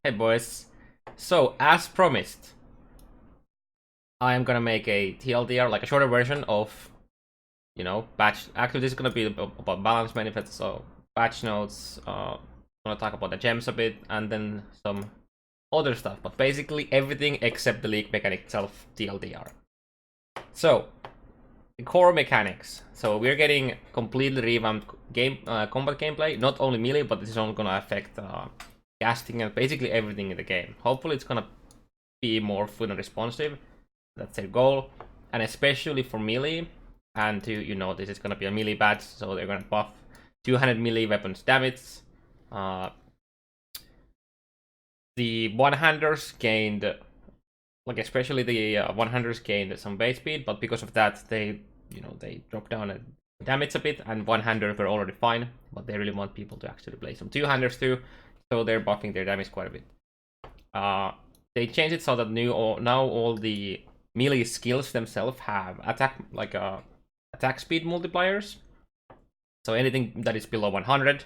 Hey boys. So, as promised, I am gonna make a TLDR, like a shorter version of, patch. Actually, this is gonna be about Balance Manifesto, so patch notes. I'm gonna talk about the gems a bit, and then some other stuff. But basically, everything except the league mechanic itself, TLDR. So, the core mechanics. So we're getting completely revamped combat gameplay. Not only melee, but this is only gonna affect casting and basically everything in the game. Hopefully, it's gonna be more fun and responsive. That's their goal, and especially for melee. And to this is gonna be a melee patch, so they're gonna buff 200 melee weapons damage. The one-handers gained, like especially the one-handers gained some base speed, but because of that, they drop down the damage a bit, and one-handers were already fine, but they really want people to actually play some two-handers too, so they're buffing their damage quite a bit. They changed it so that now all the melee skills themselves have attack speed multipliers. So anything that is below 100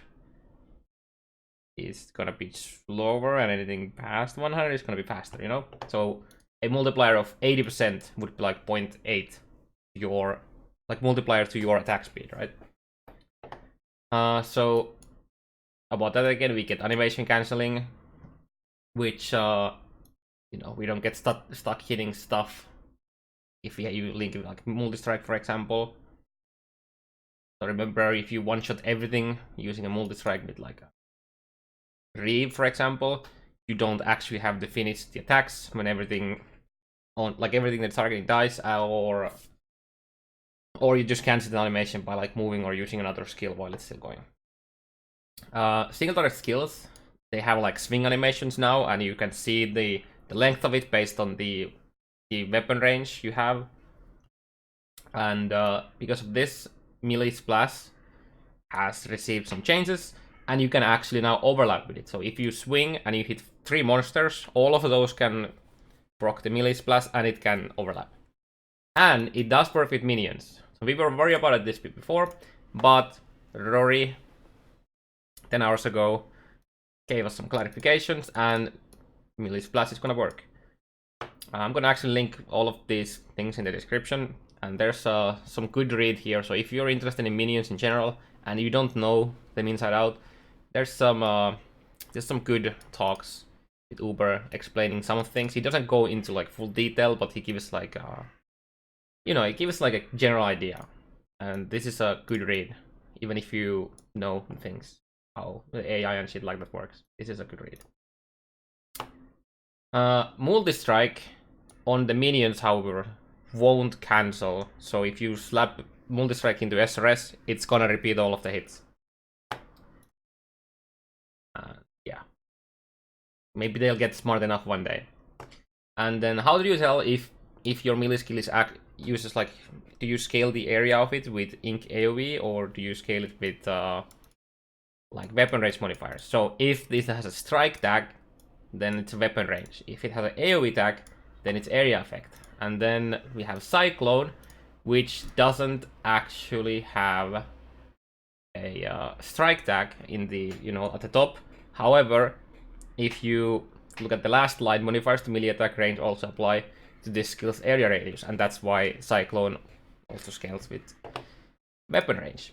is gonna be slower, and anything past 100 is gonna be faster. So a multiplier of 80% would be like 0.8 your multiplier to your attack speed, right? So about that again, we get animation canceling, which we don't get stuck hitting stuff if you link it like multi-strike, for example. So remember, if you one-shot everything using a multi-strike with like a Reeve, for example, you don't actually have to finish the attacks when everything that's targeting dies, or you just cancel the animation by like moving or using another skill while it's still going. Single target skills, they have like swing animations now, and you can see the length of it based on the weapon range you have. And because of this, melee splash has received some changes, and you can actually now overlap with it. So if you swing and you hit 3 monsters, all of those can proc the melee splash, and it can overlap. And it does work with minions. So we were worried about this before, but Rory 10 hours ago gave us some clarifications, and melee splash is gonna work. I'm gonna actually link all of these things in the description, and there's some good read here. So if you're interested in minions in general and you don't know them inside out, there's some good talks with Uber explaining some of things. He doesn't go into like full detail, but he gives like he gives like a general idea, and this is a good read, even if you know things, how the AI and shit like that works. This is a good read. Multi-strike on the minions, however, won't cancel. So if you slap multi-strike into SRS, it's gonna repeat all of the hits. Yeah. Maybe they'll get smart enough one day. And then how do you tell if your melee skill is uses like, do you scale the area of it with ink AoE, or do you scale it with like weapon range modifiers? So if this has a strike tag, then it's weapon range. If it has an AoE tag, then it's area effect. And then we have Cyclone, which doesn't actually have a strike tag in the at the top. However, if you look at the last line, modifiers to melee attack range also apply to this skill's area radius, and that's why Cyclone also scales with weapon range.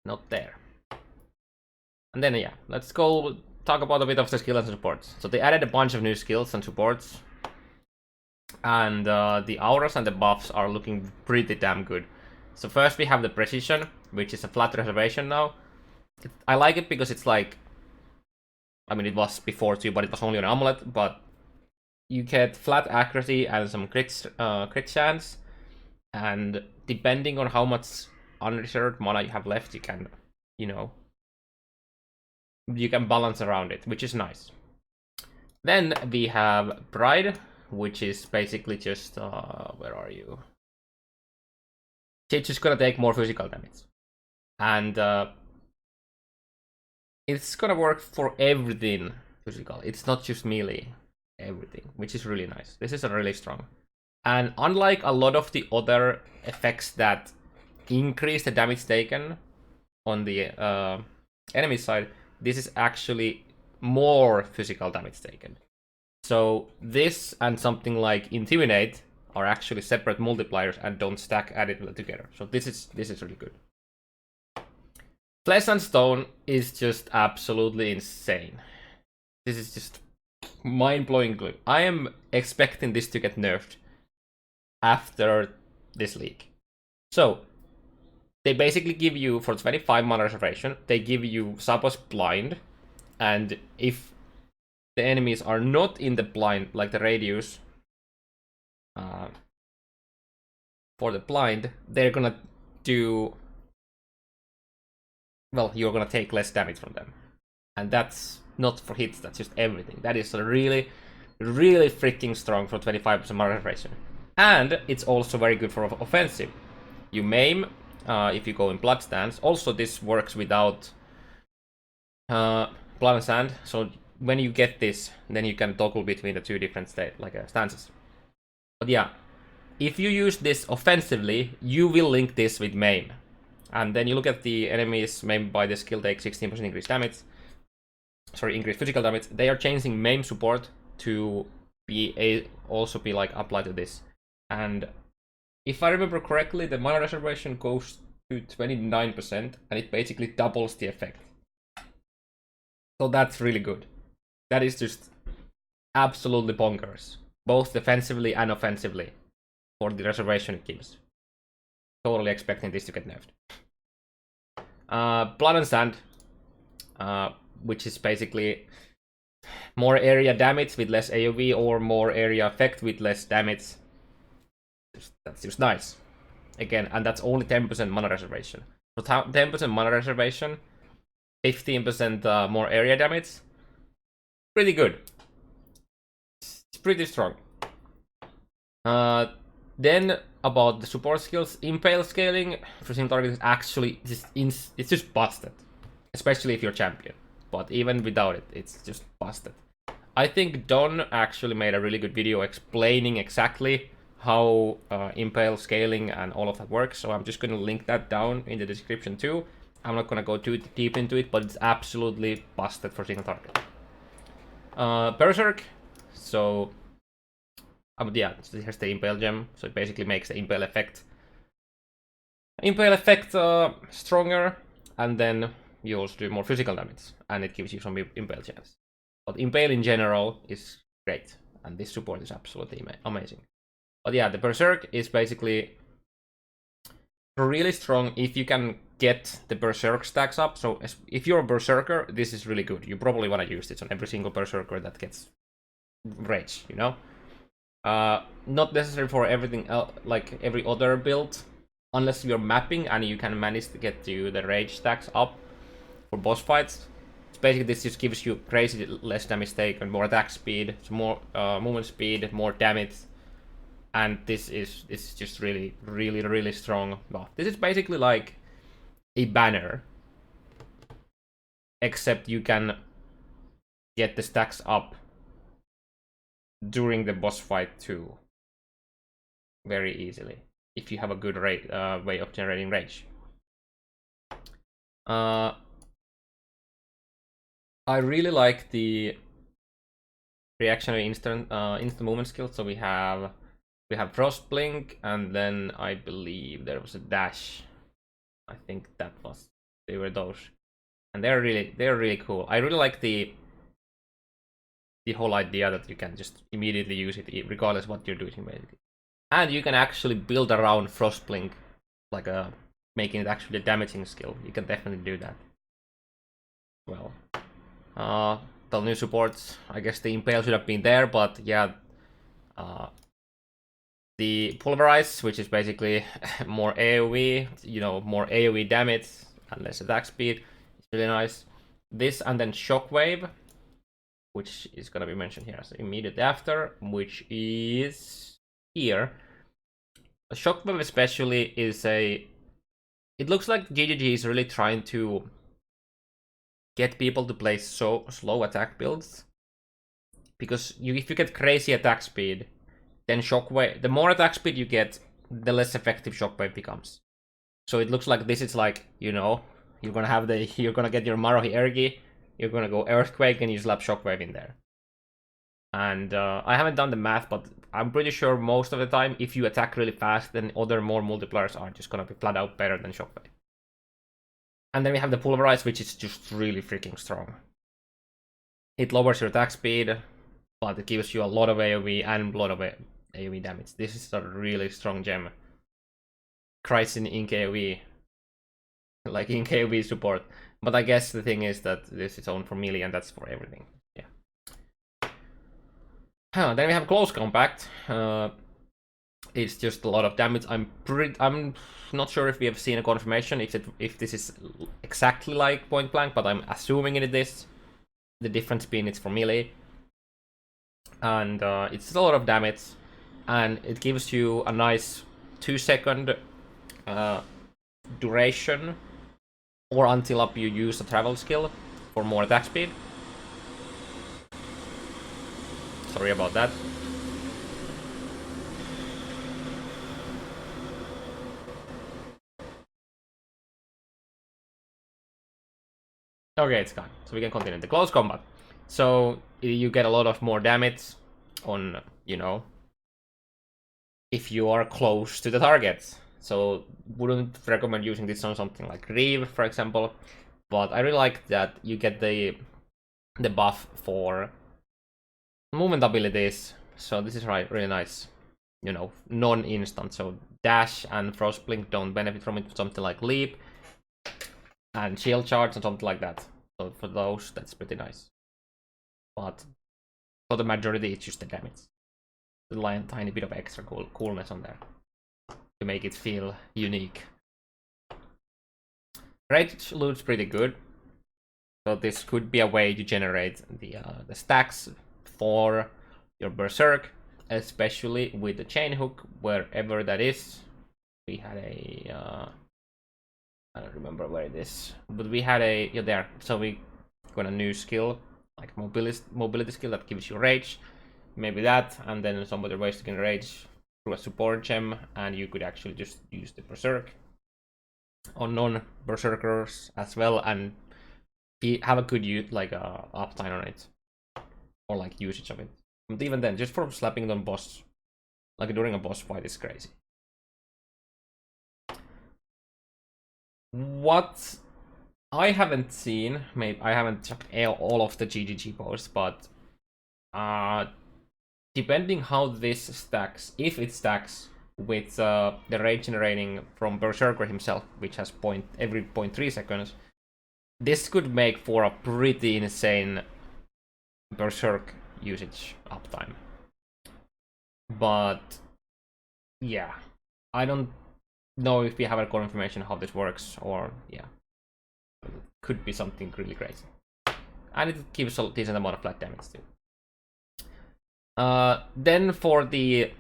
Not there. And then yeah, let's go talk about a bit of the skills and supports. So they added a bunch of new skills and supports, and the auras and the buffs are looking pretty damn good. So first we have the precision, which is a flat reservation now. I like it because it's like, I mean, it was before too, but it was only an amulet, but you get flat accuracy and some crit chance, and depending on how much unreserved mana you have left, you can balance around it, which is nice. Then we have Pride, which is basically just where are you? It's just gonna take more physical damage, and it's gonna work for everything physical. It's not just melee, everything, which is really nice. This is a really strong, and unlike a lot of the other effects that increase the damage taken on the enemy side, this is actually more physical damage taken. So this and something like Intimidate are actually separate multipliers and don't stack added together. So this is really good. Flesh and Stone is just absolutely insane. This is just mind-blowing good. I am expecting this to get nerfed after this leak. So they basically give you, for 25 mana reservation, they give you Sabos blind, and if the enemies are not in the blind, like the radius for the blind, they're gonna do, well, you're gonna take less damage from them. And that's not for hits, that's just everything. That is really, really freaking strong for 25% mana reservation. And it's also very good for offensive. You maim if you go in Blood Stance. Also, this works without Blood and Sand. So when you get this, then you can toggle between the two different stances. But yeah, if you use this offensively, you will link this with maim. And then you look at the enemies maimed by the skill take 16% increased damage. Sorry, increased physical damage. They are changing maim support to also be like applied to this. And if I remember correctly, the mana reservation goes to 29%, and it basically doubles the effect. So that's really good. That is just absolutely bonkers, both defensively and offensively, for the reservation it gives. Totally expecting this to get nerfed. Blood and Sand, which is basically more area damage with less AoE, or more area effect with less damage. That's just nice. Again, and that's only 10% mana reservation. So 10% mana reservation, 15% more area damage. Pretty good. It's pretty strong. Then about the support skills, Impale scaling for single target is actually it's just busted, especially if you're champion. But even without it, it's just busted. I think Don actually made a really good video explaining exactly how Impale scaling and all of that works. So I'm just gonna link that down in the description too. I'm not gonna go too deep into it, but it's absolutely busted for single target. Berserk. So yeah, here's the Impale gem. So it basically makes the Impale effect stronger, and then you also do more physical damage, and it gives you some Impale gems. But Impale in general is great, and this support is absolutely amazing. But yeah, the Berserk is basically really strong if you can get the Berserk stacks up. So if you're a Berserker, this is really good. You probably want to use this on every single Berserker that gets Rage, you know? Not necessary for everything else, like every other build, unless you're mapping and you can manage to get the Rage stacks up for boss fights. So basically this just gives you crazy less damage taken, more attack speed, more movement speed, more damage. And this is just really, really, really strong. Well, this is basically like a banner, except you can get the stacks up during the boss fight too, very easily, if you have a good way of generating rage. I really like the reactionary instant movement skill. So we have Frost Blink, and then I believe there was a dash. I think they were those, and they're really cool. I really like the whole idea that you can just immediately use it regardless what you're doing, basically. And you can actually build around Frost Blink, like making it actually a damaging skill. You can definitely do that. Well, the new supports, I guess the Impale should have been there, but yeah, the Pulverize, which is basically more AoE, more AoE damage and less attack speed, it's really nice. This, and then Shockwave, which is gonna be mentioned here as immediately after, which is here. A Shockwave especially is it looks like GGG is really trying to get people to play so slow attack builds, because if you get crazy attack speed, then Shockwave, the more attack speed you get, the less effective Shockwave becomes. So it looks like this is like, you're gonna get your Marohi Ergi, you're gonna go Earthquake and you slap Shockwave in there. And I haven't done the math, but I'm pretty sure most of the time, if you attack really fast, then other more multipliers are just gonna be flat out better than Shockwave. And then we have the Pulverize, which is just really freaking strong. It lowers your attack speed, but it gives you a lot of AoE and a lot of AoE damage. This is a really strong gem. Cries in AoE, like in AoE support. But I guess the thing is that this is owned for melee and that's for everything. Then we have Close Compact. It's just a lot of damage. I'm not sure if we have seen a confirmation if this is exactly like Point Blank, but I'm assuming it is. The difference being it's for melee. And it's a lot of damage. And it gives you a nice 2-second duration, or until up you use a travel skill for more attack speed. Sorry about that. Okay, it's gone. So we can continue the close combat. So you get a lot of more damage on, you know, if you are close to the target. So wouldn't recommend using this on something like Reeve, for example. But I really like that you get the buff for movement abilities. So this is really nice, you know, non-instant. So Dash and Frostblink don't benefit from it. Something like Leap and Shield Charge and something like that. So for those, that's pretty nice. But for the majority, it's just the damage. The tiny bit of extra coolness on there to make it feel unique. Rage looks pretty good. So this could be a way to generate the stacks for your Berserk, especially with the chain hook, wherever that is. We had a I don't remember where it is, but we had a there. So we got a new skill, like mobility skill that gives you rage. Maybe that, and then some other ways to get rage through a support gem, and you could actually just use the Berserk on non-Berserkers as well, and have a good uptime on it, or like usage of it. But even then, just for slapping it on boss, like during a boss fight, is crazy. What I haven't seen, maybe I haven't checked all of the GGG posts, but depending how this stacks, if it stacks with the rage generating from Berserker himself, which has every 0.3 seconds, this could make for a pretty insane Berserk usage uptime. But yeah, I don't know if we have a confirmation how this works, or yeah, it could be something really crazy. And it gives a decent amount of flat damage too. Then for the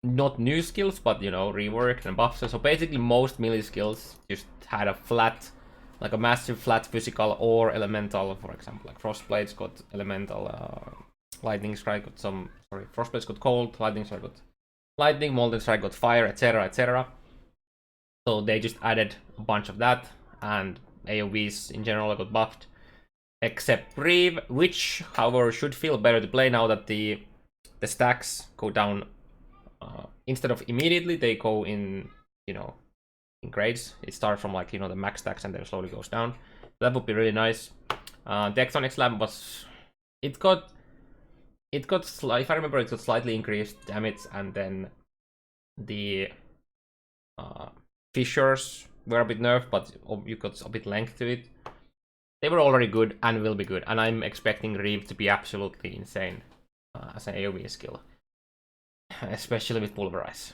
not new skills, but you know, reworked and buffs. So basically most melee skills just had a flat, like a massive flat physical or elemental. For example, like Frostblade's got elemental, Lightning Strike got some, sorry, Frostblade's got cold, Lightning Strike got lightning, Molten Strike got fire, etc, etc. So they just added a bunch of that, and AoEs in general got buffed. Except Reeve, which however should feel better to play now that the stacks go down. Instead of immediately, they go in, you know, in grades. It starts from like, you know, the max stacks and then slowly goes down. That would be really nice. The Exonic Slam was, if I remember, it got slightly increased damage, and then the fissures were a bit nerfed, but you got a bit length to it. They were already good and will be good, and I'm expecting Reeve to be absolutely insane as an AoE skill, especially with Pulverize.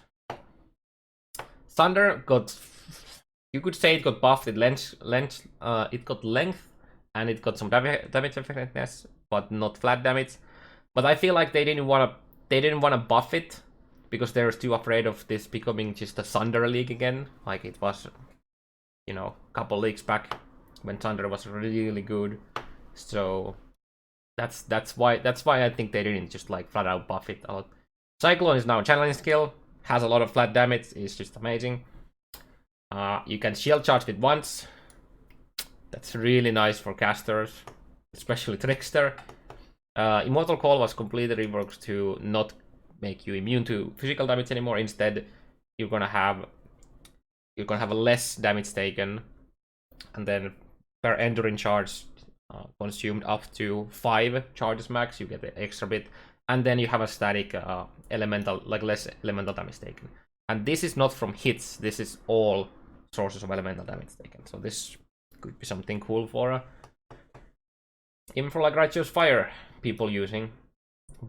Thunder got, you could say it got buffed. It got length, and it got some damage effectiveness, but not flat damage. But I feel like they didn't want to buff it because they were too afraid of this becoming just a Thunder League again, like it was, you know, a couple leagues back when Thunder was really good. So that's why I think they didn't just like flat out buff it a lot. Cyclone is now a challenge skill, has a lot of flat damage, it's just amazing. You can shield charge it once. That's really nice for casters. especially Trickster. Immortal Call was completely reworked to not make you immune to physical damage anymore. Instead, you're gonna have a less damage taken, and then per enduring charge consumed up to 5 charges max, you get the extra bit, and then you have a static elemental, like less elemental damage taken. And this is not from hits, this is all sources of elemental damage taken. So this could be something cool for like Righteous Fire people using.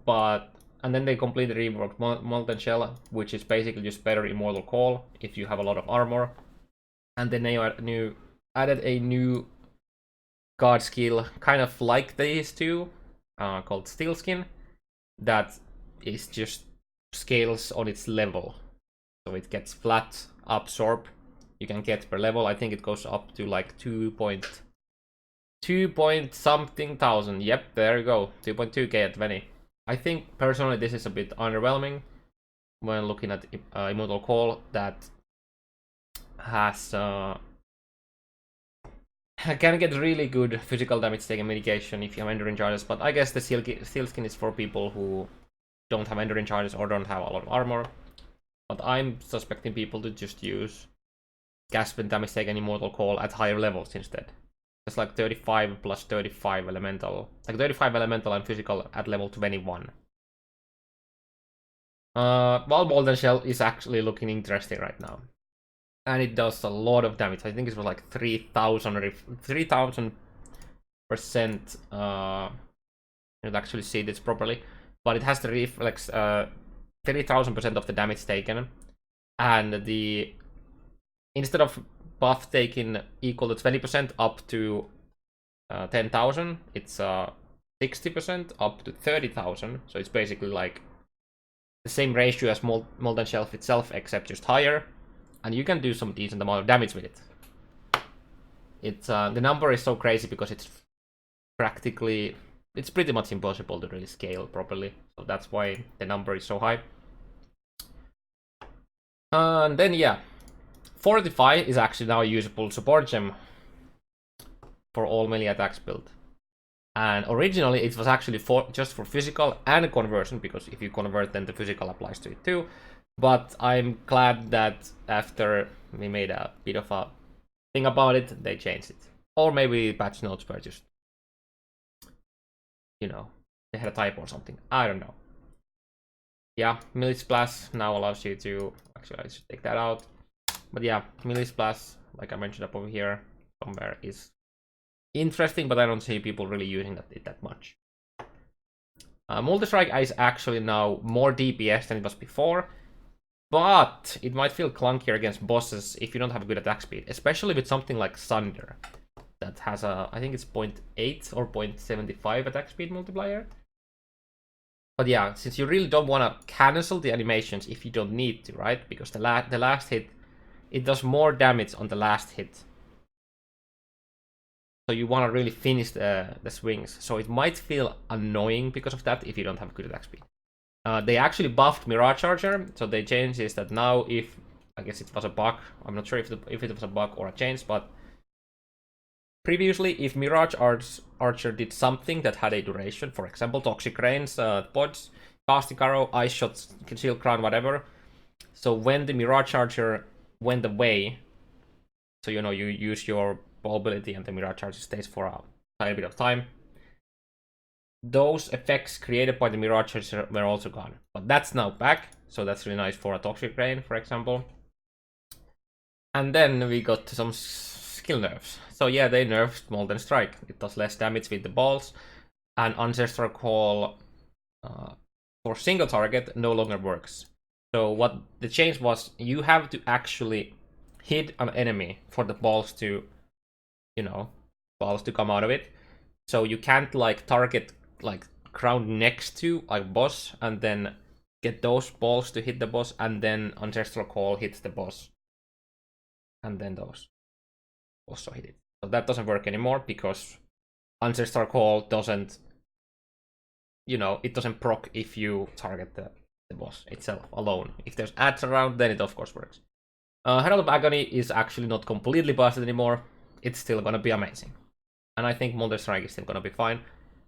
And then they completely reworked Molten Shell, which is basically just better Immortal Call if you have a lot of armor. And then they added a new guard skill, kind of like these two, called Steel Skin, that is just scales on its level. So it gets flat absorb you can get per level. I think it goes up to like 2 point something thousand. Yep, there you go. 2.2k at 20. I think personally this is a bit underwhelming when looking at Immortal Call, that has can get really good physical damage taking mitigation if you have enduring charges, but I guess the steel skin is for people who don't have enduring charges or don't have a lot of armor. But I'm suspecting people to just use Gaspin damage taken Immortal Call at higher levels instead. It's like 35 plus 35 elemental, like 35 elemental and physical at level 21. While Molten Shell is actually looking interesting right now. And it does a lot of damage. I think it was like 3000%. I don't actually see this properly, but it has the reflex 30,000% of the damage taken, and the instead of buff taken equal to 20% up to 10,000, it's 60% up to 30,000. So it's basically like the same ratio as Molten Shell itself, except just higher. And you can do some decent amount of damage with it. It's the number is so crazy because it's pretty much impossible to really scale properly. So that's why the number is so high. And then yeah, Fortify is actually now a usable support gem for all melee attacks build. And originally it was actually just for physical and conversion, because if you convert then the physical applies to it too. But I'm glad that after we made a bit of a thing about it, they changed it. Or maybe patch notes were just, you know, they had a typo or something. I don't know. Yeah, melee splash now allows you to, actually I should take that out. But yeah, melee splash, like I mentioned up over here somewhere, is interesting, but I don't see people really using it that much. Multi-strike is actually now more DPS than it was before. But it might feel clunkier against bosses if you don't have a good attack speed, especially with something like Sunder that has a, I think it's 0.8 or 0.75 attack speed multiplier. But yeah, since you really don't want to cancel the animations if you don't need to, right? Because the last hit, it does more damage on the last hit. So you want to really finish the swings. So it might feel annoying because of that if you don't have good attack speed. They actually buffed Mirage Charger, so they changed is that now if, I guess it was a bug, I'm not sure if it was a bug or a change, but previously if Mirage Archer did something that had a duration, for example Toxic Rains, pods, Casting Arrow, Ice Shots, Shield Crown, whatever, so when the Mirage Archer went away, so you know you use your bow ability and the Mirage Archer stays for a tiny bit of time, those effects created by the Mirage Charger were also gone. But that's now back, so that's really nice for a Toxic Rain, for example. And then we got some skill nerfs. So yeah, they nerfed Molten Strike. It does less damage with the balls. And Ancestral Call for single target no longer works. So what the change was, you have to actually hit an enemy for the balls to, you know, balls to come out of it. So you can't like target like crown next to a boss and then get those balls to hit the boss, and then Ancestral Call hits the boss, and then those also hit it. So that doesn't work anymore because Ancestral Call doesn't, you know, it doesn't proc if you target the boss itself alone. If there's ads around, then it of course works. Herald of Agony is actually not completely busted anymore. It's still gonna be amazing. And I think multi-strike is still gonna be fine.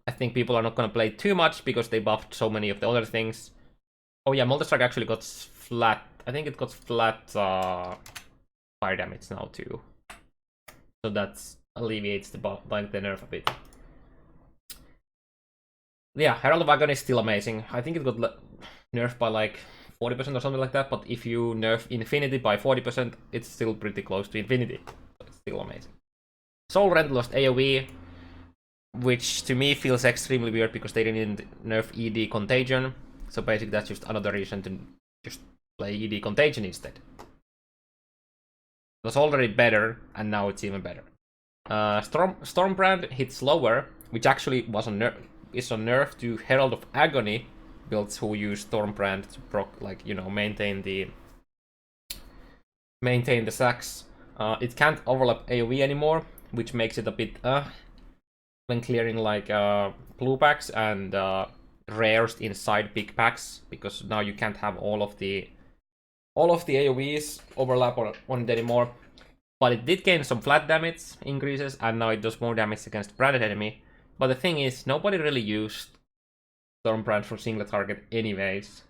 I think people are not gonna play too much because they buffed so many of the other things. Oh yeah, multi-strike actually got flat. I think it got flat fire damage now too. So that alleviates the buff, like the nerf a bit. Yeah, Herald of Agony is still amazing. I think it got nerfed by like 40% or something like that, but if you nerf Infinity by 40%, it's still pretty close to Infinity. So it's still amazing. Soul Rend lost AoE, which to me feels extremely weird because they didn't nerf ED Contagion. So basically that's just another reason to just play ED Contagion instead. It was already better, and now it's even better. Stormbrand hits lower, which actually was is a nerf to Herald of Agony builds who use Stormbrand to proc, like, you know, maintain the sacks. It can't overlap AoE anymore, which makes it a bit when clearing like blue packs and rares inside big packs, because now you can't have all of the AoEs overlap on it anymore. But it did gain some flat damage increases, and now it does more damage against branded enemy. But the thing is, nobody really used Stormbrand for single target anyways.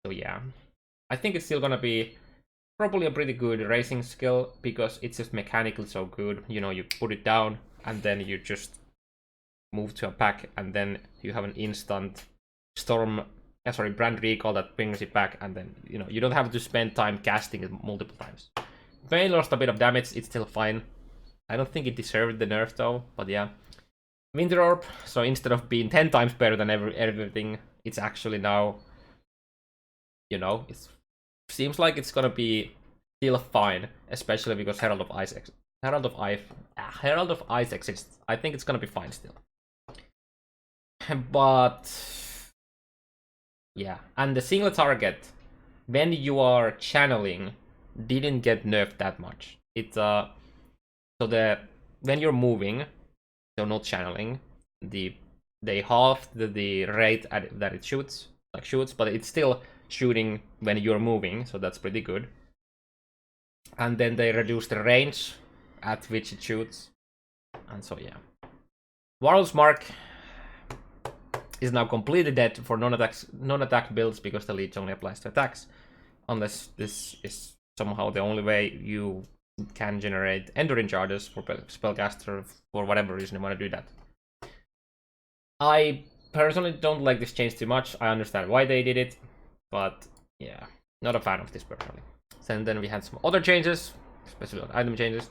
So yeah, I think it's still gonna be probably a pretty good racing skill because it's just mechanically so good. You know, you put it down and then you just move to a pack, and then you have an instant brand recall that brings it back, and then, you know, you don't have to spend time casting it multiple times. Vayne lost a bit of damage, it's still fine. I don't think it deserved the nerf though, but yeah. Winter Orb, so instead of being 10 times better than everything, it's actually now, you know, it seems like it's gonna be still fine, especially because Herald of Ice exists. I think it's gonna be fine still. But yeah, and the single target, when you are channeling, didn't get nerfed that much. It's when you're moving, so not channeling, they halved the rate that it shoots, but it's still shooting when you're moving, so that's pretty good. And then they reduced the range at which it shoots, and so yeah. Warlord's Mark is now completely dead for non-attack builds because the leech only applies to attacks, unless this is somehow the only way you can generate Enduring Charges for Spellcaster for whatever reason you want to do that. I personally don't like this change too much. I understand why they did it, but yeah, not a fan of this personally. And then we had some other changes, especially item changes.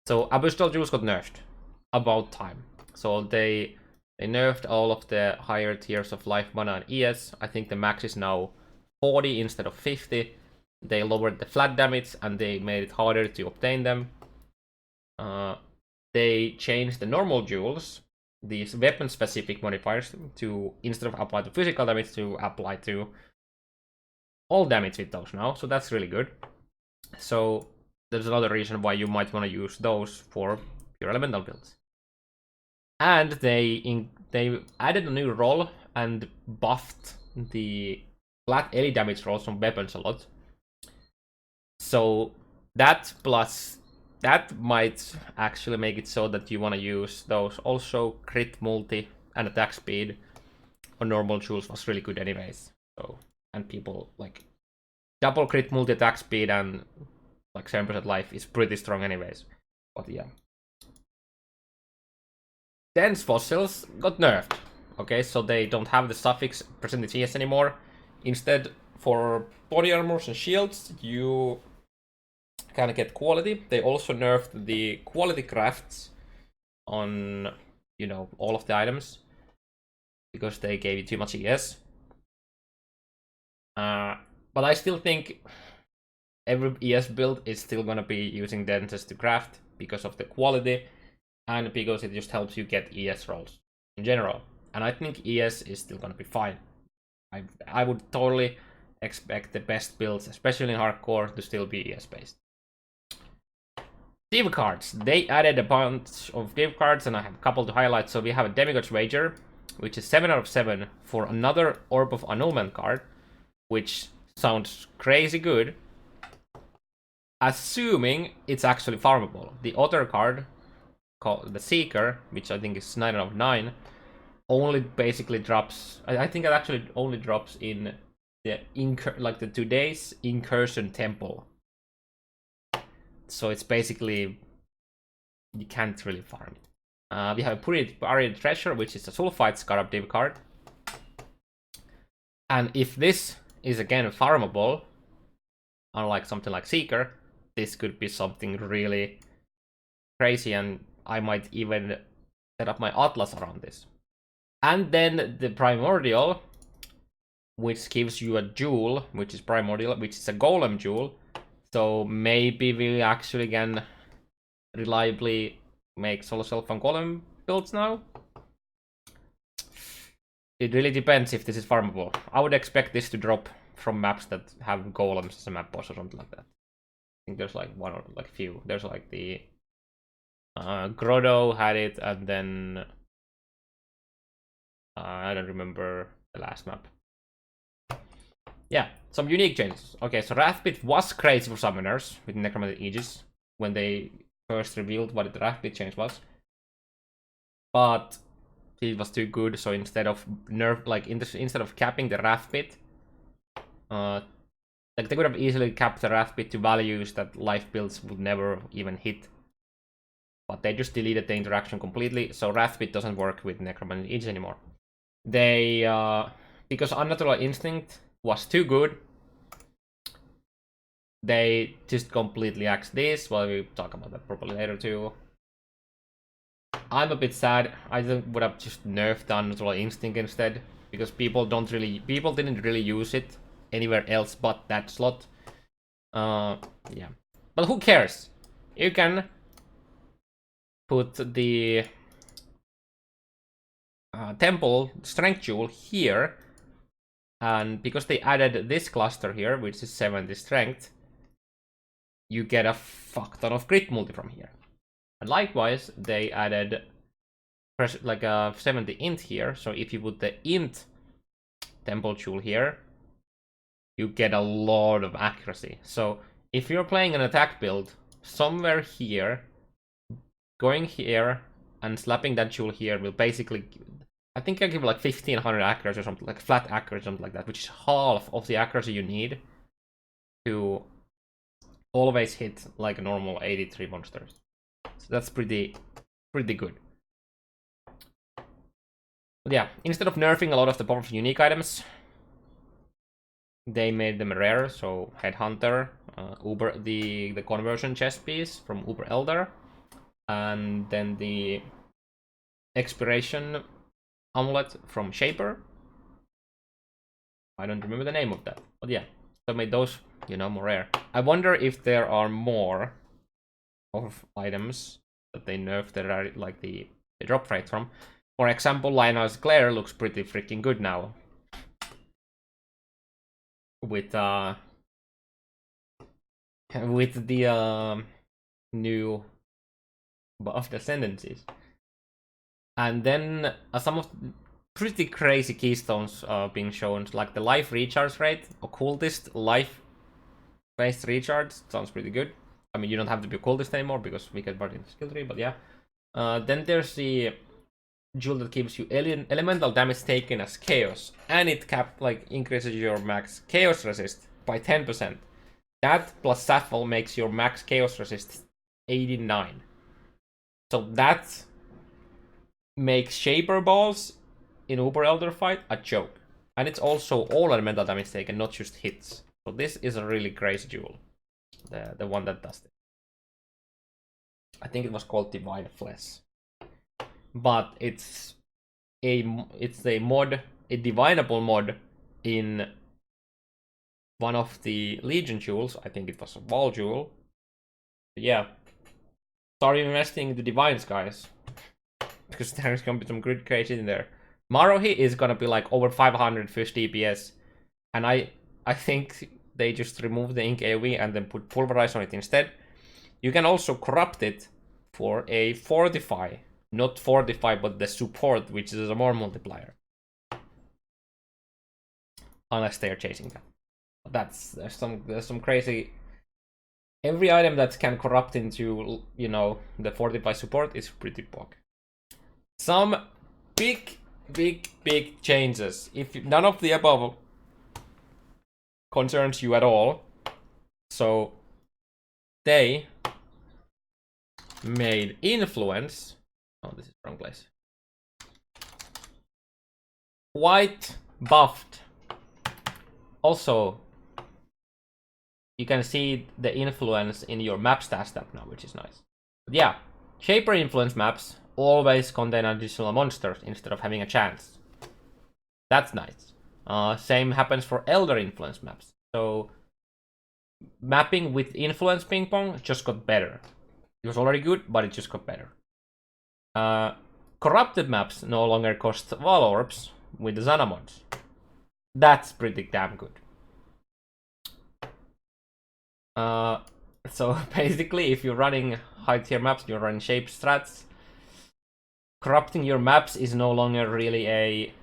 So Abyssal Jewels got nerfed. About time. So they nerfed all of the higher tiers of life, mana, and ES. I think the max is now 40 instead of 50. They lowered the flat damage and they made it harder to obtain them. They changed the normal jewels, these weapon-specific modifiers, to instead of apply to physical damage, to apply to all damage with those now. So that's really good. So there's another reason why you might want to use those for pure elemental builds. And they added a new role and buffed the flat LE damage rolls from weapons a lot. So that plus that might actually make it so that you want to use those. Also, crit multi and attack speed on normal jewels was really good anyways. So, and people like double crit multi attack speed and like 7% life is pretty strong anyways. But yeah. Dense fossils got nerfed. Okay, so they don't have the suffix percentage ES anymore. Instead, for body armors and shields, you kind of get quality. They also nerfed the quality crafts on, you know, all of the items because they gave you too much ES. But I still think every ES build is still gonna be using Dentist to craft because of the quality and because it just helps you get ES rolls in general. And I think ES is still gonna be fine. I would totally expect the best builds, especially in hardcore, to still be ES based. Div cards. They added a bunch of div cards, and I have a couple to highlight. So we have a Demigod's Wager, which is 7 out of 7 for another Orb of Annulment card, which sounds crazy good, assuming it's actually farmable. The other card the Seeker, which I think is 9 out of 9, only basically drops. I think it actually only drops in the the today's incursion temple. So it's basically you can't really farm it. We have Buried Treasure, which is a Sulfite Scarab Div card. And if this is again farmable, unlike something like Seeker, this could be something really crazy, and I might even set up my Atlas around this. And then the Primordial, which gives you a jewel, which is Primordial, which is a Golem jewel. So maybe we actually can reliably make Solo Self and Golem builds now. It really depends if this is farmable. I would expect this to drop from maps that have golems as a map boss or something like that. I think there's like one or like few. There's like the Grotto had it, and then I don't remember the last map. Yeah, some unique changes. Okay, so Wrathpit was crazy for summoners with Necromantic Aegis when they first revealed what the Wrathpit change was. But it was too good, so instead of instead of capping the Wrathpit, like they could have easily capped the Wrathpit to values that life builds would never even hit. But they just deleted the interaction completely, so Wrathpit doesn't work with Necromantic Aegis anymore. They, because Unnatural Instinct was too good, they just completely axed this. Well, we talk about that probably later too. I'm a bit sad. I would have just nerfed Unnatural Instinct instead, because people didn't really use it anywhere else but that slot. Yeah, but who cares? You can put the Temple Strength Jewel here, and because they added this cluster here, which is 70 strength, you get a fuck ton of crit multi from here. And likewise, they added like a 70 int here, so if you put the int Temple Jewel here, you get a lot of accuracy. So if you're playing an attack build, somewhere here, going here and slapping that jewel here will basically, I think I give like 1500 accuracy or something, like flat accuracy, something like that, which is half of the accuracy you need to always hit like a normal 83 monsters. So that's pretty good. But yeah, instead of nerfing a lot of the powerful unique items, they made them rare. So Headhunter, the conversion chest piece from Uber Elder, and then the Expiration Amulet from Shaper. I don't remember the name of that, but yeah, so made those, more rare. I wonder if there are more of items that they nerfed that are like the drop rate from. For example, Lionel's Glare looks pretty freaking good now. With the new buff ascendancies. And then some of pretty crazy keystones being shown, like the life recharge rate, occultist life-based recharge, sounds pretty good. I mean, you don't have to be occultist anymore because we get part in the skill tree, but yeah. Then there's the jewel that gives you elemental damage taken as chaos, and it increases your max chaos resist by 10%. That plus Saffel makes your max chaos resist 89. So that makes Shaper Balls in Uber Elder fight a joke. And it's also all elemental damage taken, not just hits. So this is a really crazy jewel. The one that does it. I think it was called Divine Flesh. But it's a mod, a divinable mod in one of the Legion jewels. I think it was a Wall jewel. But yeah. Start investing into Divines, guys. Because there's gonna be some good crazy in there. Marohi is gonna be like over 550 DPS. And I think they just remove the ink AoE and then put Pulverize on it instead. You can also corrupt it for a Fortify. Not Fortify, but the support, which is a more multiplier. Unless they are chasing that. There's some crazy every item that can corrupt into, you know, the Fortify support is pretty bug. Some big changes. If none of the above concerns you at all, so they made influence. Oh, this is wrong place. Quite buffed. Also, you can see the influence in your map stats tab now, which is nice. But yeah, Shaper influence maps always contain additional monsters instead of having a chance. That's nice. Same happens for Elder influence maps. So mapping with influence ping pong just got better. It was already good, but it just got better. Corrupted maps no longer cost wall orbs with the Zana mods. That's pretty damn good. So basically, if you're running high tier maps, you're running shape strats, corrupting your maps is no longer really a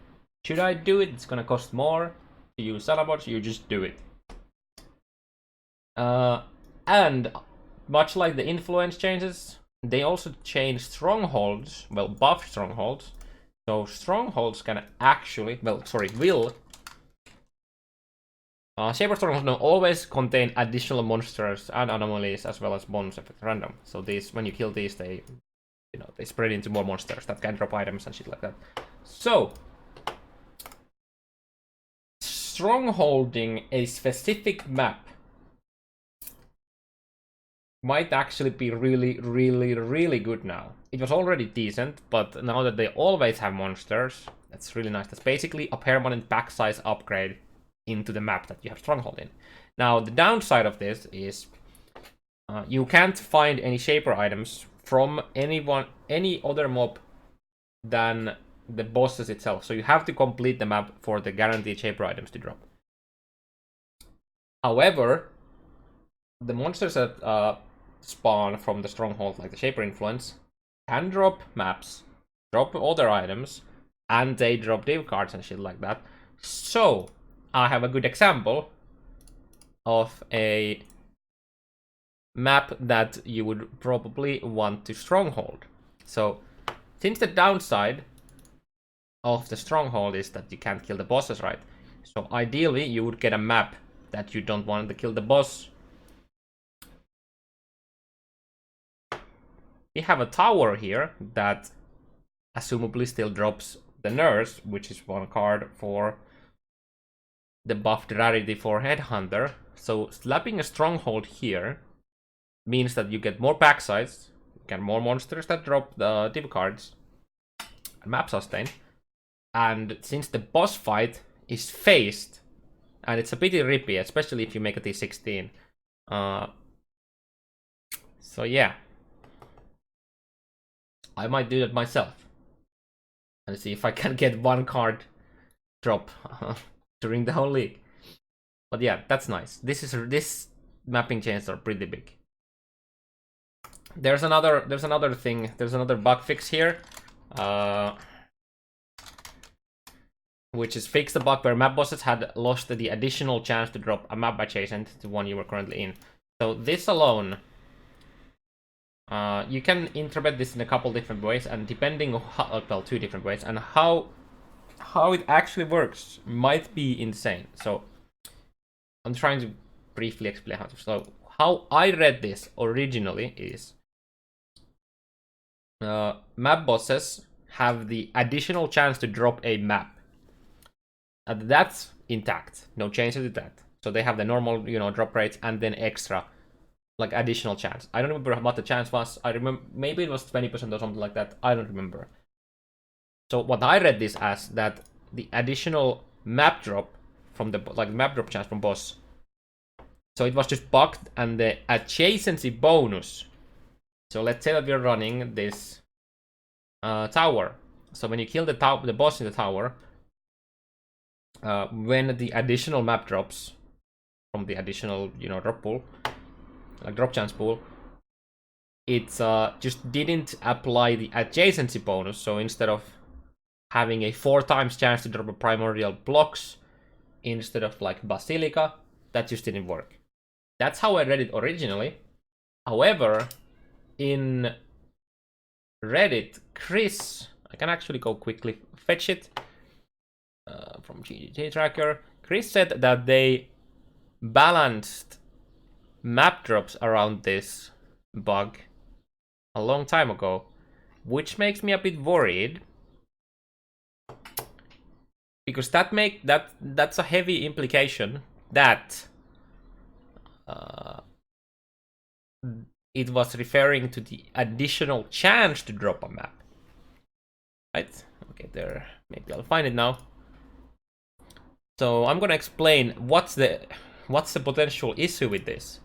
should I do it? It's gonna cost more to use Zana mods, you just do it. And much like the influence changes, they also change strongholds, well, buff strongholds. So strongholds can actually, will Shaper strongholds will always contain additional monsters and anomalies as well as bonus effect random. So these, when you kill these, they, you know, they spread into more monsters that can drop items and shit like that. So strongholding a specific map might actually be really good now. It was already decent, but now that they always have monsters, that's really nice. That's basically a permanent pack size upgrade into the map that you have stronghold in. Now, the downside of this is you can't find any Shaper items from any other mob than the bosses itself. So you have to complete the map for the guaranteed Shaper items to drop. However, the monsters that spawn from the stronghold, like the Shaper influence, can drop maps, drop other items, and they drop div cards and shit like that. So I have a good example of a map that you would probably want to stronghold. So since the downside of the stronghold is that you can't kill the bosses, right? So ideally you would get a map that you don't want to kill the boss. We have a tower here that assumably still drops the nurse, which is one card for the buffed rarity for Headhunter. So slapping a stronghold here means that you get more pack size, you get more monsters that drop the div cards, and map sustain. And since the boss fight is phased, and it's a bit rippy, especially if you make a T16. So yeah, I might do that myself and see if I can get one card drop during the whole league. But yeah, that's nice. This mapping changes are pretty big. There's another thing. There's another bug fix here, which is fix the bug where map bosses had lost the additional chance to drop a map adjacent to one you were currently in. So this alone, you can interpret this in a couple different ways, and depending on how, well, 2 different ways, and how it actually works might be insane. So I'm trying to briefly explain how to. So how I read this originally is map bosses have the additional chance to drop a map, and that's intact. No changes to that. So they have the normal, you know, drop rates and then extra, like additional chance. I don't remember what the chance was. I remember maybe it was 20% or something like that. I don't remember. So what I read this as that the additional map drop from the map drop chance from boss. So it was just bugged, and the adjacency bonus. So let's say that we're running this tower. So when you kill the boss in the tower, when the additional map drops from the additional, you know, drop pool, like drop chance pool, it just didn't apply the adjacency bonus. So instead of having a 4 times chance to drop a primordial blocks instead of like Basilica, that just didn't work. That's how I read it originally. However, in Reddit, Chris, I can actually go quickly fetch it from GGT Tracker. Chris said that they balanced map drops around this bug a long time ago, which makes me a bit worried, because that's a heavy implication that it was referring to the additional chance to drop a map, right? Okay, there, maybe I'll find it now. So I'm gonna explain what's the potential issue with this.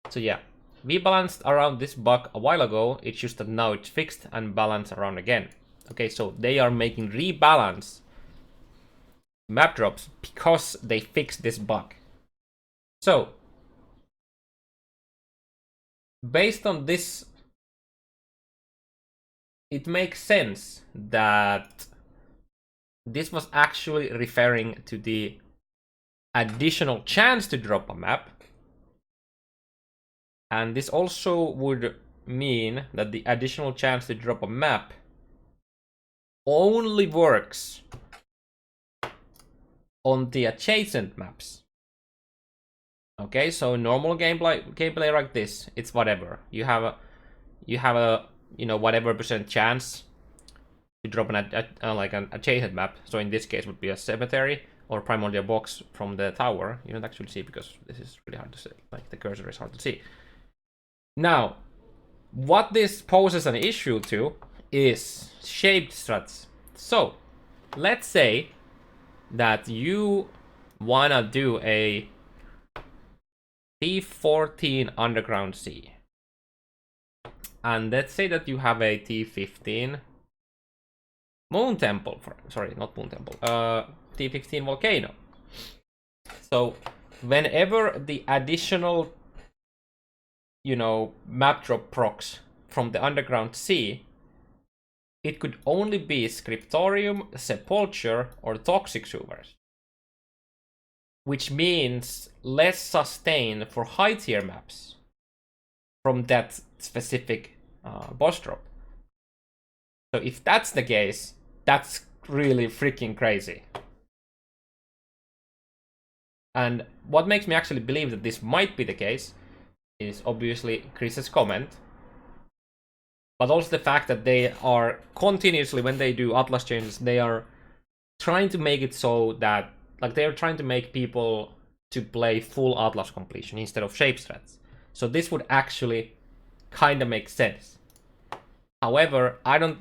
So yeah, we balanced around this bug a while ago. It's just that now it's fixed and balanced around again. Okay, so they are making rebalance map drops because they fixed this bug. So based on this, it makes sense that this was actually referring to the additional chance to drop a map. And this also would mean that the additional chance to drop a map only works on the adjacent maps. Okay, so normal gameplay like this, it's whatever. You have a whatever % chance to drop like an adjacent map. So in this case would be a cemetery or primordial box from the tower. You don't actually see because this is really hard to see. Like the cursor is hard to see. Now, what this poses an issue to is shaped strats. So let's say that you wanna do a T14 underground sea, and let's say that you have a T15 moon temple, sorry, not moon temple, T15 volcano. So whenever the additional map drop procs from the underground sea, it could only be Scriptorium, Sepulture, or Toxic Sewers, which means less sustain for high tier maps from that specific boss drop. So if that's the case, that's really freaking crazy. And what makes me actually believe that this might be the case is obviously Chris's comment, but also the fact that they are continuously, when they do Atlas changes, they are trying to make it so that, like, they are trying to make people to play full Atlas completion instead of shape strats. So this would actually kind of make sense. However, but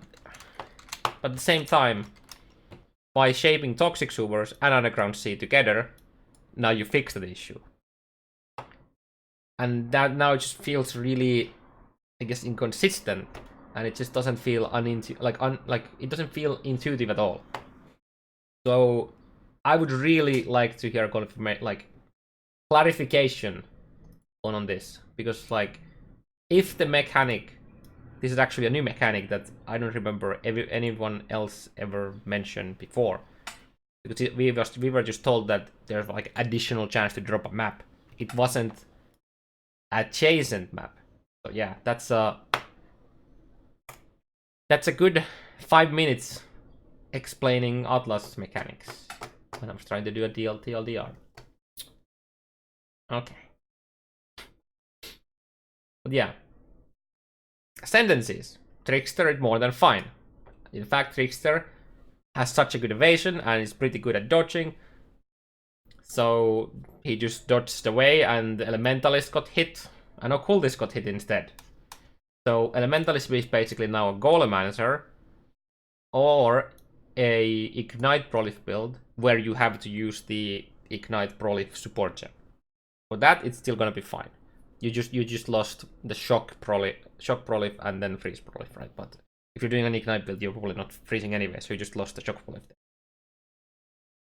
at the same time, by shaping Toxic Sewers and Underground Sea together, now you fix the issue. And that now just feels really, I guess, inconsistent, and it just doesn't feel it doesn't feel intuitive at all. So I would really like to hear clarification on this, because if the mechanic, this is actually a new mechanic that I don't remember anyone else ever mentioned before, because we were just told that there's additional chance to drop a map. It wasn't adjacent map. So yeah, that's a good 5 minutes explaining Atlas mechanics when I'm trying to do a TLDR. Okay. But yeah. Sentences. Trickster is more than fine. In fact, Trickster has such a good evasion and is pretty good at dodging. So he just dodged away and the Elementalist got hit. And Occultist got hit instead. So Elementalist is basically now a Golemancer or a Ignite Prolif build where you have to use the Ignite Prolif support gem. For that, it's still gonna be fine. You just lost the Shock Prolif and then Freeze Prolif, right? But if you're doing an Ignite build, you're probably not freezing anyway, so you just lost the Shock Prolif there.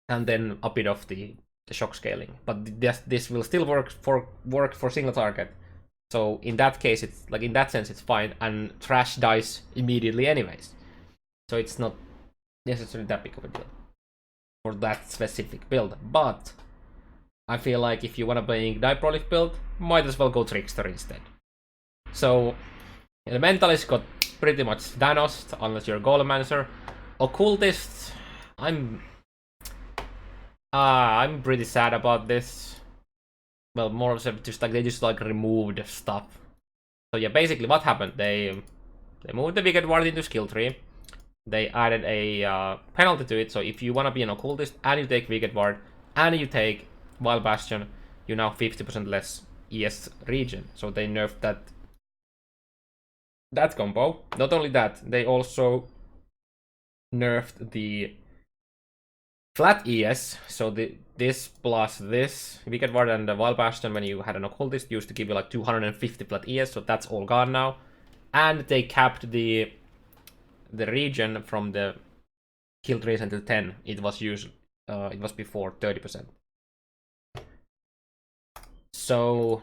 And then a bit of the shock scaling. But this will still work for single target. So in that case, it's in that sense, it's fine, and Trash dies immediately anyways. So it's not necessarily that big of a deal for that specific build. But I feel like if you want to play Ignite Prolix build, might as well go Trickster instead. So, Elementalist got pretty much Thanos, unless you're a Golemancer. Occultist, I'm pretty sad about this. Well, more of just like they just like removed stuff. So yeah, basically what happened? They moved the Wicked Ward into skill tree. They added a penalty to it. So if you want to be an occultist and you take Wicked Ward and you take Wild Bastion, you now 50% less ES region. So they nerfed that combo. Not only that, they also nerfed the flat ES. So this plus this Wicked Ward and the Wild Bastion, when you had an occultist, used to give you like 250 flat ES. So that's all gone now. And they capped the region from the kill trees until 10. It was before 30%. So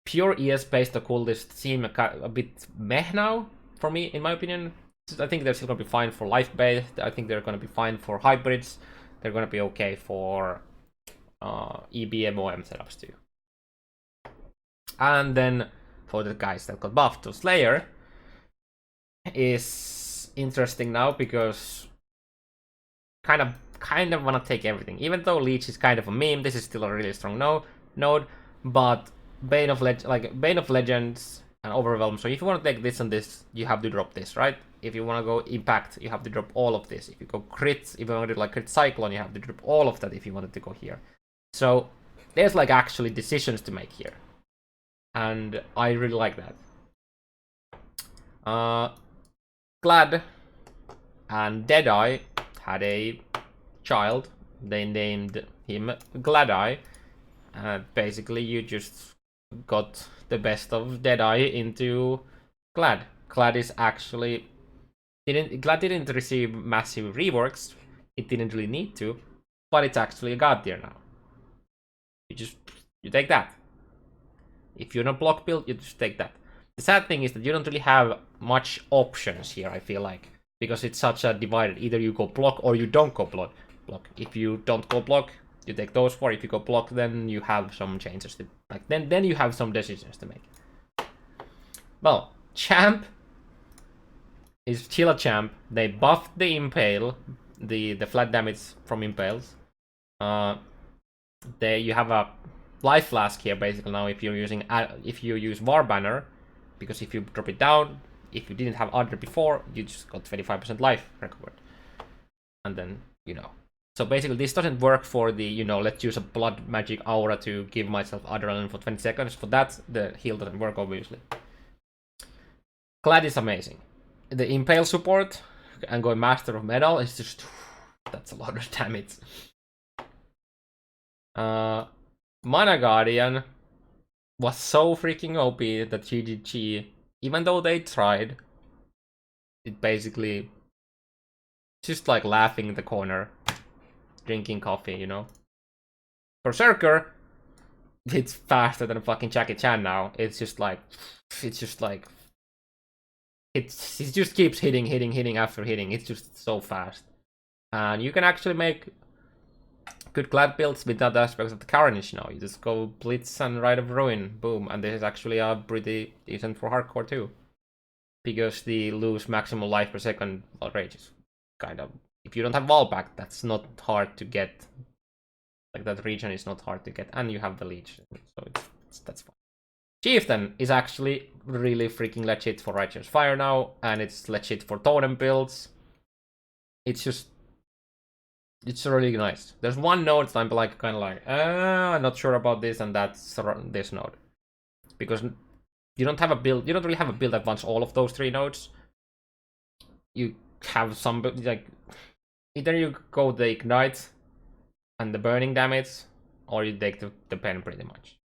pure ES based occultists seem a bit meh now for me, in my opinion. I think they're still gonna be fine for life based. I think they're gonna be fine for hybrids. They're gonna be okay for EBMOM setups too. And then for the guys that got buffed to Slayer is interesting now because kind of want to take everything. Even though Leech is kind of a meme, this is still a really strong node. But Bane of Legends and Overwhelm. So if you want to take this and this, you have to drop this, right? If you want to go Impact, you have to drop all of this. If you go Crit, if you want to do like Crit Cyclone, you have to drop all of that if you wanted to go here. So there's like actually decisions to make here. And I really like that. Glad and Deadeye had a child. They named him Gladeye. Basically, you just got the best of Deadeye into Glad. Glad is actually Glad didn't receive massive reworks. It didn't really need to, but it's actually a god tier now. You take that. If you're not block build, you just take that. The sad thing is that you don't really have much options here, I feel like, because it's such a divided. Either you go block or you don't go block. If you don't go block, you take those four. If you go block, then you have some changes to like. Then you have some decisions to make. Well, champ is still a champ. They buffed the Impale, the flat damage from Impales. You have a life flask here basically now if you use War Banner, because if you drop it down, if you didn't have Adder before, you just got 25% life recovered. And then, So basically this doesn't work for the, let's use a blood magic aura to give myself adrenaline for 20 seconds. For that, the heal doesn't work, obviously. Glad is amazing. The Impale support and going Master of Metal is just... That's a lot of damage. Mana Guardian was so freaking OP that GGG, even though they tried, it basically just like laughing in the corner, drinking coffee, Berserker, it's faster than fucking Jackie Chan now. It just keeps hitting after hitting. It's just so fast. And you can actually make good Glad builds with that aspects of the Carnage now. You just go Blitz and Rite of Ruin, boom, and this is actually a pretty decent for hardcore too. Because the lose maximal life per second rage is kind of... If you don't have Wallback, that's not hard to get. Like, that region is not hard to get, and you have the Leech, so that's fine. Chieftain is actually really freaking legit for Righteous Fire now, and it's legit for Totem builds. It's really nice. There's one node that I'm like I'm not sure about this, and that's this node. Because you don't really have a build that wants all of those three nodes. You have some, like, either you go the Ignite and the burning damage, or you take the pen pretty much.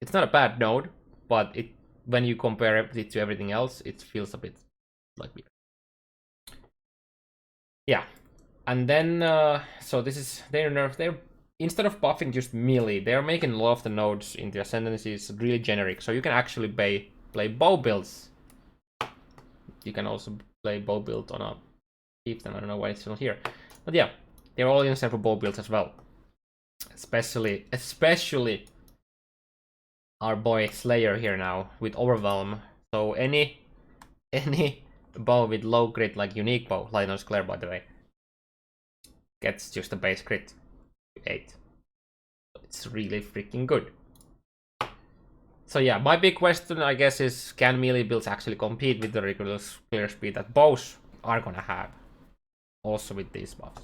It's not a bad node, but when you compare it to everything else, it feels a bit like weird. Yeah. And then, so this is their nerf. They're, instead of buffing just melee, they're making a lot of the nodes in the ascendancies really generic. So you can actually play bow builds. You can also play bow build on a chieftain. I don't know why it's not here. But yeah, they're all inside for bow builds as well. Especially our boy Slayer here now with Overwhelm. So any bow with low crit, like unique bow, Lightning's Glare by the way, gets just a base crit 8. It's really freaking good. So yeah, my big question I guess is, can melee builds actually compete with the ridiculous clear speed that bows are gonna have also with these buffs?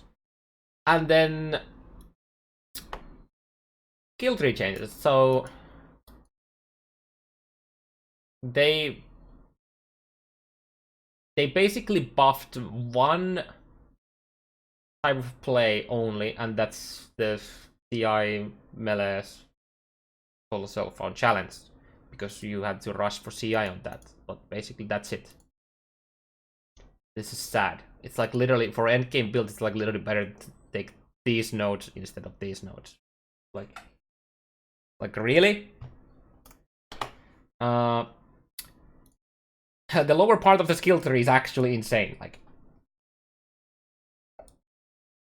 And then skill tree changes. So they basically buffed one type of play only, and that's the CI melee's also found challenge, because you had to rush for CI on that. But basically that's it. This is sad. It's like literally for endgame build, it's like literally better to take these nodes instead of these nodes. Like really? The lower part of the skill tree is actually insane. Like,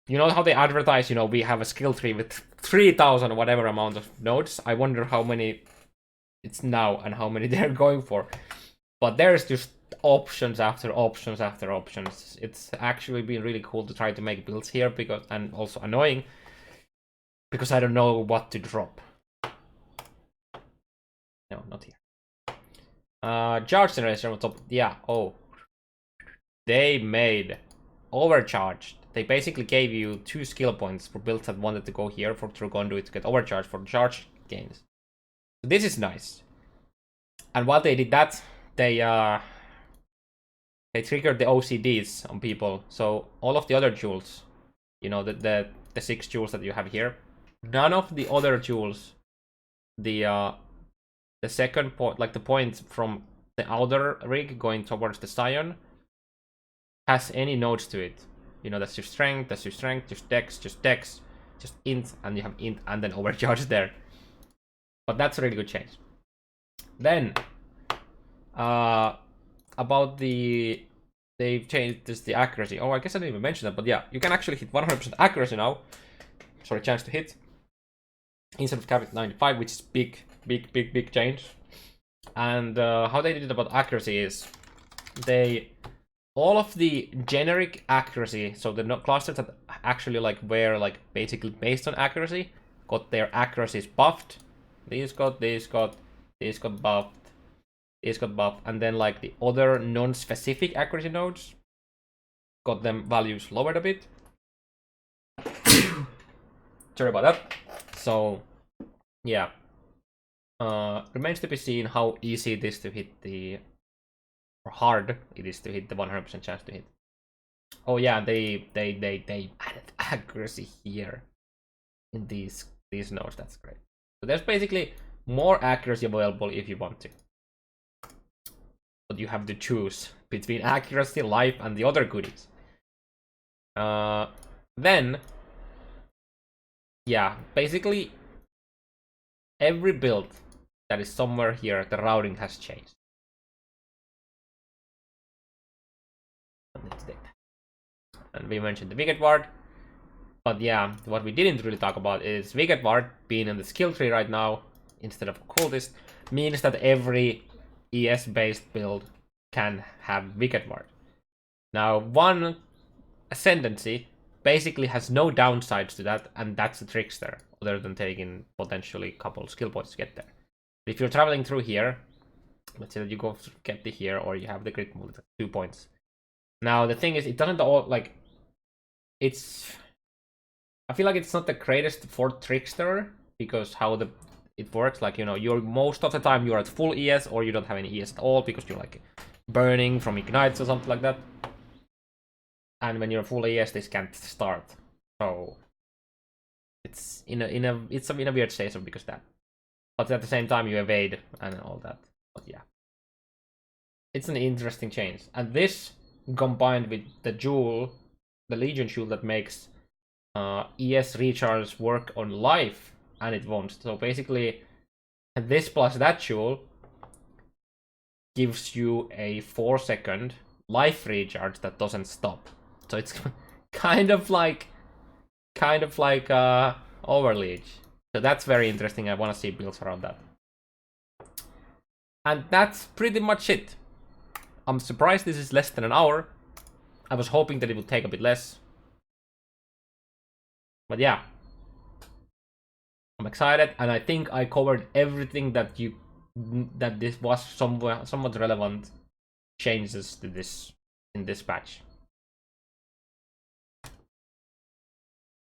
you know how they advertise, you know, we have a skill tree with 3,000 whatever amount of nodes. I wonder how many it's now and how many they're going for. But there's just options after options after options. It's actually been really cool to try to make builds here, because, and also annoying, because I don't know what to drop. No, not here. Charge generation on top. Yeah, oh. They made overcharged. They basically gave you 2 skill points for builds that wanted to go here for True Conduit to get overcharged for charge gains. So this is nice. And while they did that, they triggered the OCDs on people. So all of the other jewels, you know, the 6 jewels that you have here, none of the other jewels, the second point, like the point from the outer rig going towards the Scion, has any nodes to it. You know, that's your strength, just dex, just int, and you have int and then overcharge there. But that's a really good change. Then about they've changed the accuracy. Oh, I guess I didn't even mention that, but yeah, you can actually hit 100% accuracy now. Sorry, chance to hit instead of capping 95, which is big change. And how they did it about accuracy is all of the generic accuracy, so the clusters that actually like were like basically based on accuracy, got their accuracies buffed. These got buffed, and then like the other non-specific accuracy nodes got them values lowered a bit. Sorry about that. So yeah, remains to be seen how easy it is to hit or hard it is to hit the 100% chance to hit. Oh yeah, they added accuracy here in these nodes. That's great. So there's basically more accuracy available if you want to, but you have to choose between accuracy, life, and the other goodies. Then yeah, basically every build that is somewhere here, the routing has changed. And we mentioned the Wicked Ward, but yeah, what we didn't really talk about is Wicked Ward being in the skill tree right now instead of Cultist means that every ES based build can have Wicked Ward. Now, one Ascendancy basically has no downsides to that, and that's the Trickster, other than taking potentially a couple skill points to get there. If you're traveling through here, let's say that you go get the here, or you have the crit move, 2 points. Now the thing is, it doesn't all like I feel like it's not the greatest for Trickster, because how it works, like, you know, you're most of the time you're at full ES, or you don't have any ES at all because you're like burning from ignites or something like that. And when you're full ES, this can't start. So it's in a weird state because of that. But at the same time, you evade and all that. But yeah, it's an interesting change. And this combined with the jewel, the Legion jewel that makes ES recharge work on life, and it won't. So basically, this plus that jewel gives you a 4-second life recharge that doesn't stop. So it's kind of like Overleech. So that's very interesting. I want to see builds around that. And that's pretty much it. I'm surprised this is less than an hour. I was hoping that it would take a bit less. But yeah. I'm excited, and I think I covered everything that this was somewhat relevant changes to this in this patch.